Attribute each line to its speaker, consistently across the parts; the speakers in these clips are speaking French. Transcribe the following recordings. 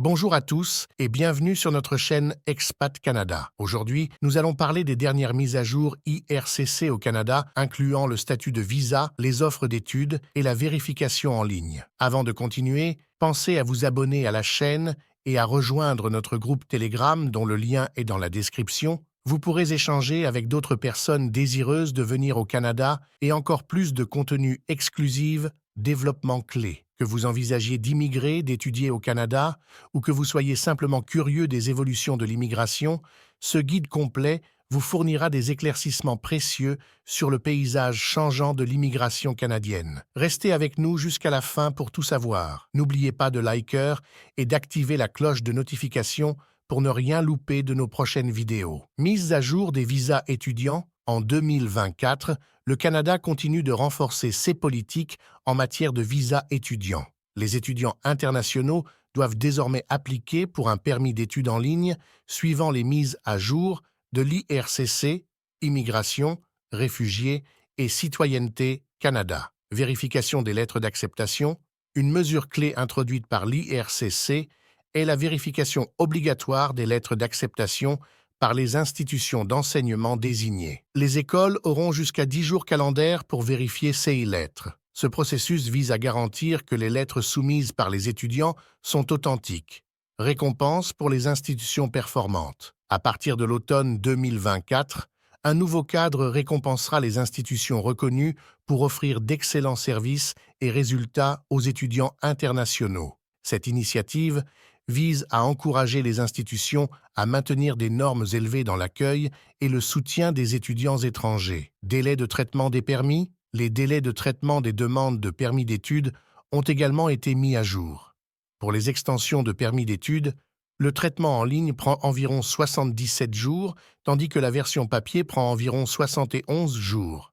Speaker 1: Bonjour à tous et bienvenue sur notre chaîne Expat Canada. Aujourd'hui, nous allons parler des dernières mises à jour IRCC au Canada, incluant le statut de visa, les offres d'études et la vérification en ligne. Avant de continuer, pensez à vous abonner à la chaîne et à rejoindre notre groupe Telegram dont le lien est dans la description. Vous pourrez échanger avec d'autres personnes désireuses de venir au Canada et encore plus de contenu exclusif, développement clé. Que vous envisagiez d'immigrer, d'étudier au Canada, ou que vous soyez simplement curieux des évolutions de l'immigration, ce guide complet vous fournira des éclaircissements précieux sur le paysage changeant de l'immigration canadienne. Restez avec nous jusqu'à la fin pour tout savoir. N'oubliez pas de liker et d'activer la cloche de notification pour ne rien louper de nos prochaines vidéos. Mise à jour des visas étudiants. En 2024, le Canada continue de renforcer ses politiques en matière de visa étudiants. Les étudiants internationaux doivent désormais appliquer pour un permis d'études en ligne suivant les mises à jour de l'IRCC, Immigration, Réfugiés et Citoyenneté Canada. Vérification des lettres d'acceptation. Une mesure clé introduite par l'IRCC est la vérification obligatoire des lettres d'acceptation par les institutions d'enseignement désignées. Les écoles auront jusqu'à 10 jours calendaires pour vérifier ces lettres. Ce processus vise à garantir que les lettres soumises par les étudiants sont authentiques. Récompense pour les institutions performantes. À partir de l'automne 2024, un nouveau cadre récompensera les institutions reconnues pour offrir d'excellents services et résultats aux étudiants internationaux. Cette initiative vise à encourager les institutions à maintenir des normes élevées dans l'accueil et le soutien des étudiants étrangers. Délai de traitement des permis. Les délais de traitement des demandes de permis d'études ont également été mis à jour. Pour les extensions de permis d'études, le traitement en ligne prend environ 77 jours, tandis que la version papier prend environ 71 jours.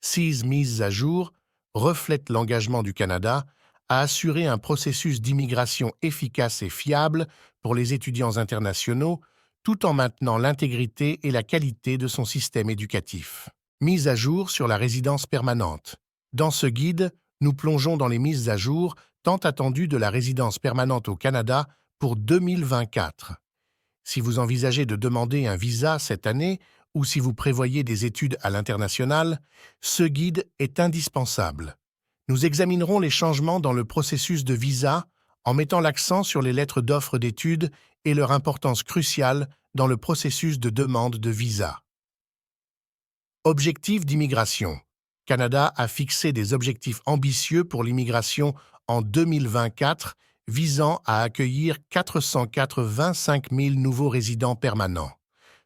Speaker 1: Ces mises à jour reflètent l'engagement du Canada à assurer un processus d'immigration efficace et fiable pour les étudiants internationaux, tout en maintenant l'intégrité et la qualité de son système éducatif. Mise à jour sur la résidence permanente. Dans ce guide, nous plongeons dans les mises à jour tant attendues de la résidence permanente au Canada pour 2024. Si vous envisagez de demander un visa cette année ou si vous prévoyez des études à l'international, ce guide est indispensable. Nous examinerons les changements dans le processus de visa en mettant l'accent sur les lettres d'offre d'études et leur importance cruciale dans le processus de demande de visa. Objectifs d'immigration. Canada a fixé des objectifs ambitieux pour l'immigration en 2024 visant à accueillir 485 000 nouveaux résidents permanents.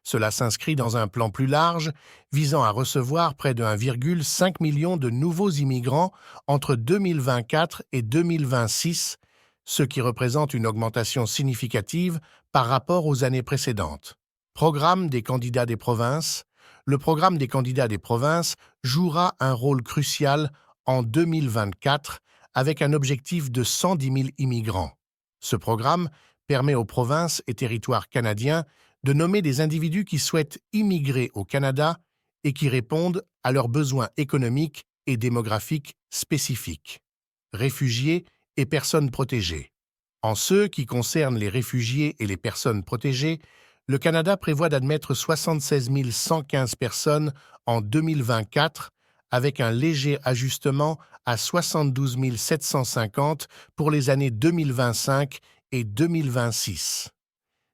Speaker 1: Cela s'inscrit dans un plan plus large visant à recevoir près de 1,5 million de nouveaux immigrants entre 2024 et 2026, ce qui représente une augmentation significative par rapport aux années précédentes. Programme des candidats des provinces. Le programme des candidats des provinces jouera un rôle crucial en 2024 avec un objectif de 110 000 immigrants. Ce programme permet aux provinces et territoires canadiens de nommer des individus qui souhaitent immigrer au Canada et qui répondent à leurs besoins économiques et démographiques spécifiques. Réfugiés et personnes protégées. En ce qui concerne les réfugiés et les personnes protégées, le Canada prévoit d'admettre 76 115 personnes en 2024 avec un léger ajustement à 72 750 pour les années 2025 et 2026.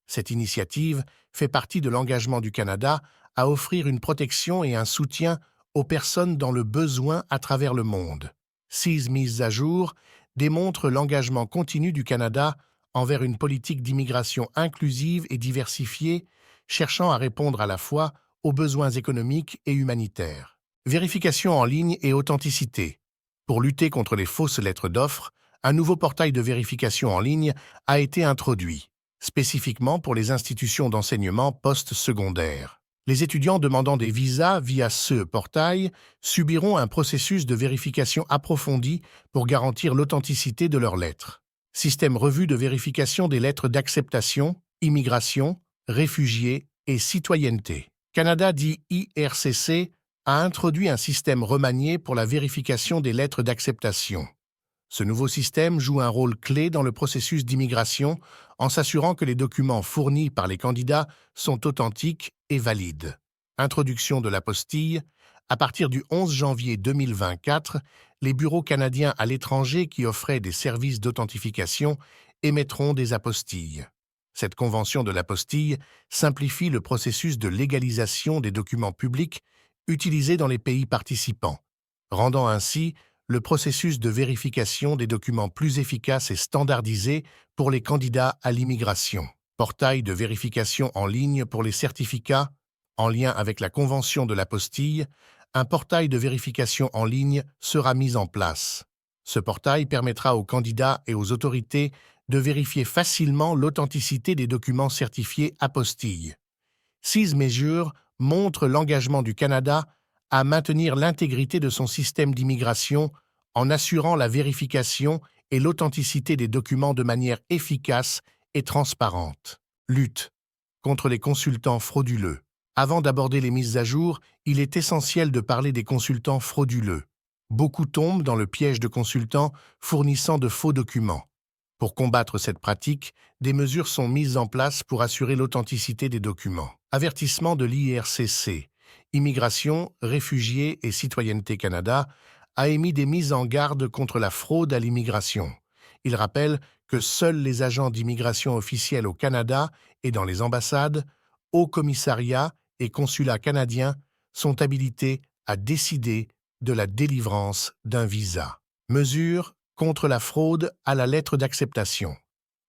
Speaker 1: Cette initiative fait partie de l'engagement du Canada à offrir une protection et un soutien aux personnes dans le besoin à travers le monde. Ces mises à jour démontrent l'engagement continu du Canada envers une politique d'immigration inclusive et diversifiée, cherchant à répondre à la fois aux besoins économiques et humanitaires. Vérification en ligne et authenticité. Pour lutter contre les fausses lettres d'offre, un nouveau portail de vérification en ligne a été introduit, spécifiquement pour les institutions d'enseignement post-secondaire. Les étudiants demandant des visas via ce portail subiront un processus de vérification approfondi pour garantir l'authenticité de leurs lettres. Système revu de vérification des lettres d'acceptation, immigration, réfugiés et citoyenneté. Canada dit IRCC a introduit un système remanié pour la vérification des lettres d'acceptation. Ce nouveau système joue un rôle clé dans le processus d'immigration en s'assurant que les documents fournis par les candidats sont authentiques et valides. Introduction de l'apostille. À partir du 11 janvier 2024, les bureaux canadiens à l'étranger qui offraient des services d'authentification émettront des apostilles. Cette convention de l'apostille simplifie le processus de légalisation des documents publics utilisés dans les pays participants, rendant ainsi le processus de vérification des documents plus efficace et standardisé pour les candidats à l'immigration. Portail de vérification en ligne pour les certificats. En lien avec la convention de l'apostille, un portail de vérification en ligne sera mis en place. Ce portail permettra aux candidats et aux autorités de vérifier facilement l'authenticité des documents certifiés apostille. 6 mesures montrent l'engagement du Canada à maintenir l'intégrité de son système d'immigration en assurant la vérification et l'authenticité des documents de manière efficace et transparente. Lutte contre les consultants frauduleux. Avant d'aborder les mises à jour, il est essentiel de parler des consultants frauduleux. Beaucoup tombent dans le piège de consultants fournissant de faux documents. Pour combattre cette pratique, des mesures sont mises en place pour assurer l'authenticité des documents. Avertissement de l'IRCC. Immigration, Réfugiés et Citoyenneté Canada a émis des mises en garde contre la fraude à l'immigration. Il rappelle que seuls les agents d'immigration officiels au Canada et dans les ambassades, hauts commissariats et consulats canadiens sont habilités à décider de la délivrance d'un visa. Mesures contre la fraude à la lettre d'acceptation.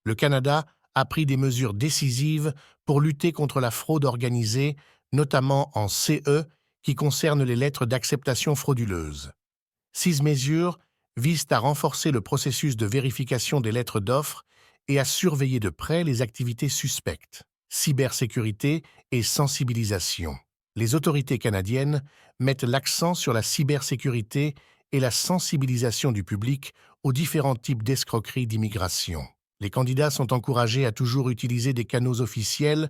Speaker 1: Le Canada a pris des mesures décisives pour lutter contre la fraude organisée, notamment en CE, qui concerne les lettres d'acceptation frauduleuses. 6 mesures visent à renforcer le processus de vérification des lettres d'offre et à surveiller de près les activités suspectes. Cybersécurité et sensibilisation. Les autorités canadiennes mettent l'accent sur la cybersécurité et la sensibilisation du public aux différents types d'escroqueries d'immigration. Les candidats sont encouragés à toujours utiliser des canaux officiels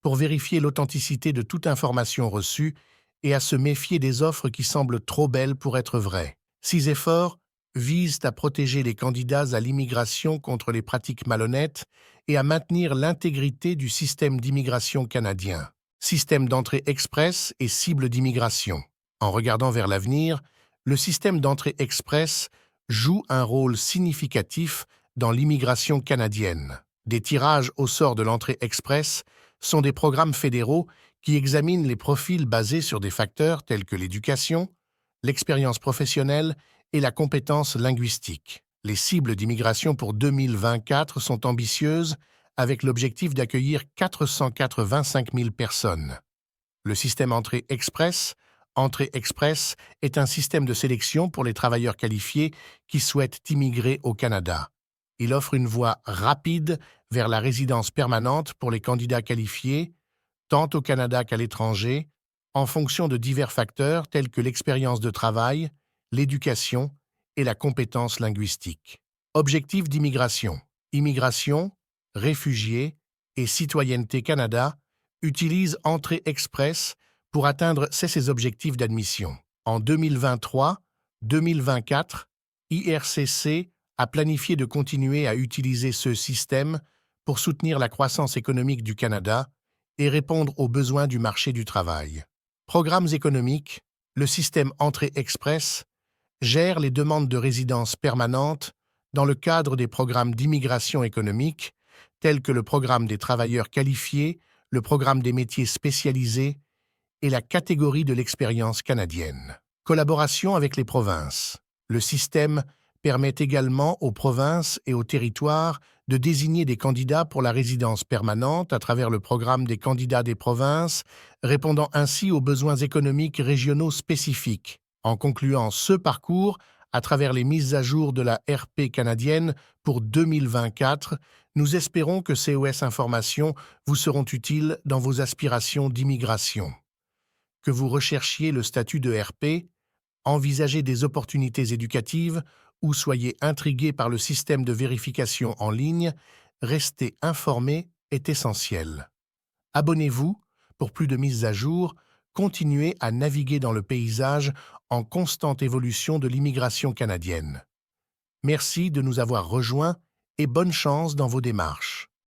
Speaker 1: pour vérifier l'authenticité de toute information reçue et à se méfier des offres qui semblent trop belles pour être vraies. 6 efforts visent à protéger les candidats à l'immigration contre les pratiques malhonnêtes et à maintenir l'intégrité du système d'immigration canadien. Système d'entrée express et cible d'immigration. En regardant vers l'avenir, le système d'entrée express joue un rôle significatif dans l'immigration canadienne. Des tirages au sort de l'entrée express sont des programmes fédéraux qui examinent les profils basés sur des facteurs tels que l'éducation, l'expérience professionnelle et la compétence linguistique. Les cibles d'immigration pour 2024 sont ambitieuses, avec l'objectif d'accueillir 485 000 personnes. Le système Entrée Express est un système de sélection pour les travailleurs qualifiés qui souhaitent immigrer au Canada. Il offre une voie rapide vers la résidence permanente pour les candidats qualifiés, tant au Canada qu'à l'étranger, en fonction de divers facteurs tels que l'expérience de travail, l'éducation et la compétence linguistique. Objectifs d'immigration. Immigration, Réfugiés et Citoyenneté Canada utilisent Entrée Express pour atteindre ces objectifs d'admission. En 2023-2024, IRCC a planifié de continuer à utiliser ce système pour soutenir la croissance économique du Canada et répondre aux besoins du marché du travail. Programmes économiques, le système Entrée Express gère les demandes de résidence permanente dans le cadre des programmes d'immigration économique, tels que le programme des travailleurs qualifiés, le programme des métiers spécialisés et la catégorie de l'expérience canadienne. Collaboration avec les provinces. Le système permet également aux provinces et aux territoires de désigner des candidats pour la résidence permanente à travers le programme des candidats des provinces, répondant ainsi aux besoins économiques régionaux spécifiques. En concluant ce parcours, à travers les mises à jour de la RP canadienne pour 2024, nous espérons que COS Informations vous seront utiles dans vos aspirations d'immigration. Que vous recherchiez le statut de RP, envisagez des opportunités éducatives ou soyez intrigué par le système de vérification en ligne, rester informé est essentiel. Abonnez-vous pour plus de mises à jour, continuez à naviguer dans le paysage en constante évolution de l'immigration canadienne. Merci de nous avoir rejoints et bonne chance dans vos démarches.